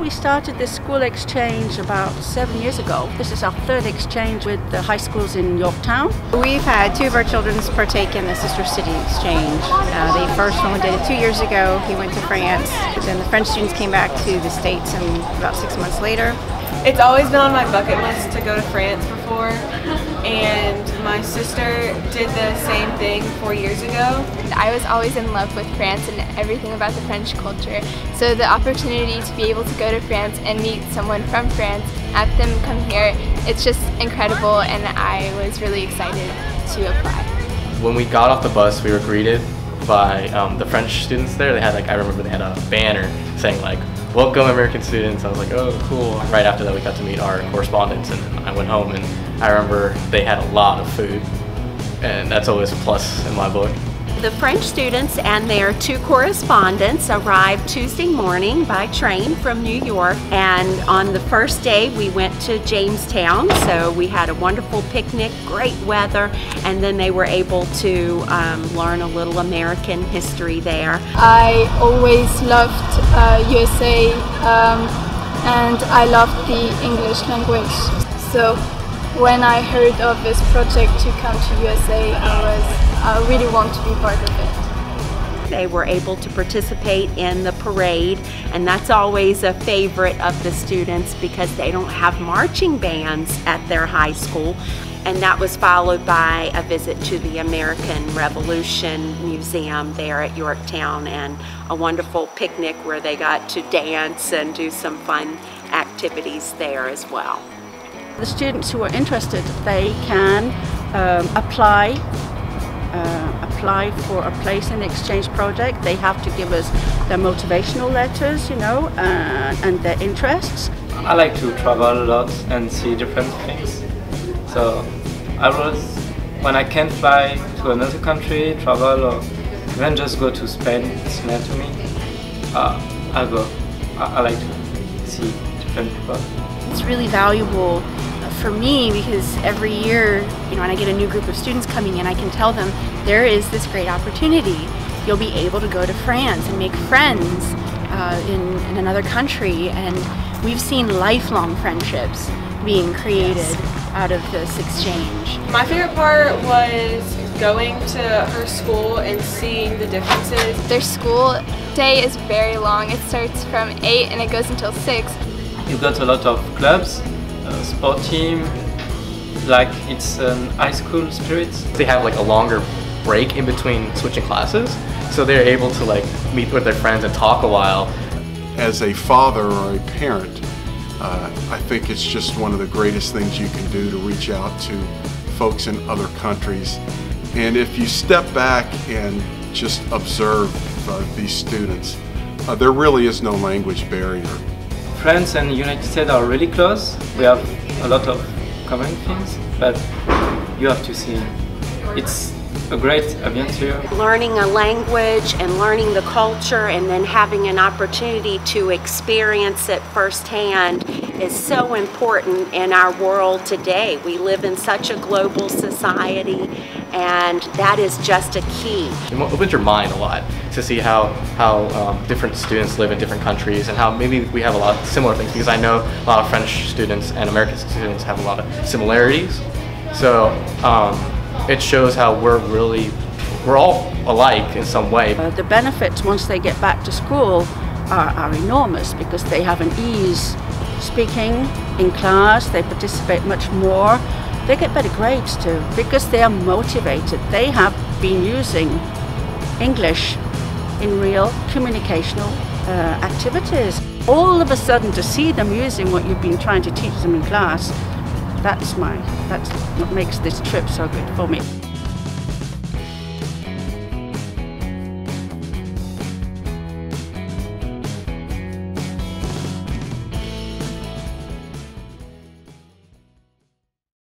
We started this school exchange about 7 years ago. This is our third exchange with the high schools in Yorktown. We've had two of our children partake in the Sister City exchange. The first one did it 2 years ago. He went to France. Then the French students came back to the States about 6 months later. It's always been on my bucket list to go to France before, and my sister did the same thing 4 years ago. I was always in love with France and everything about the French culture, so the opportunity to be able to go to France and meet someone from France, have them come here, it's just incredible, and I was really excited to apply. When we got off the bus, we were greeted by the French students there. They had I remember they had a banner saying "Welcome American students." I was like, oh cool. Right after that we got to meet our correspondents, and I went home and I remember they had a lot of food, and that's always a plus in my book. The French students and their two correspondents arrived Tuesday morning by train from New York, and on the first day we went to Jamestown, so we had a wonderful picnic, great weather, and then they were able to learn a little American history there. I always loved USA and I loved the English language, so when I heard of this project to come to USA, I really want to be part of it. They were able to participate in the parade, and that's always a favorite of the students because they don't have marching bands at their high school. And that was followed by a visit to the American Revolution Museum there at Yorktown, and a wonderful picnic where they got to dance and do some fun activities there as well. The students who are interested, they can apply for a place in the exchange project. They have to give us their motivational letters, and their interests. I like to travel a lot and see different things. So when I can fly to another country, travel, or even just go to Spain, it's near to me, I'll go. I like to see different people. It's really valuable for me because every year, when I get a new group of students coming in, I can tell them there is this great opportunity. You'll be able to go to France and make friends in another country, and we've seen lifelong friendships being created out of this exchange. My favorite part was going to her school and seeing the differences. Their school day is very long. It starts from 8 and it goes until 6. You've got a lot of clubs, sport team, it's an high school spirit. They have a longer break in between switching classes, so they're able to meet with their friends and talk a while. As a father or a parent, I think it's just one of the greatest things you can do to reach out to folks in other countries. And if you step back and just observe these students, there really is no language barrier. France and the United States are really close. We have a lot of common things, but you have to see. It's a great adventure. Learning a language and learning the culture and then having an opportunity to experience it firsthand is so important in our world today. We live in such a global society, and that is just a key. It opens your mind a lot to see how different students live in different countries, and how maybe we have a lot of similar things, because I know a lot of French students and American students have a lot of similarities. So it shows how we're all alike in some way. The benefits once they get back to school are enormous, because they have an ease speaking in class, they participate much more, they get better grades too, because they are motivated. They have been using English in real communicational activities. All of a sudden, to see them using what you've been trying to teach them in class, that's what makes this trip so good for me.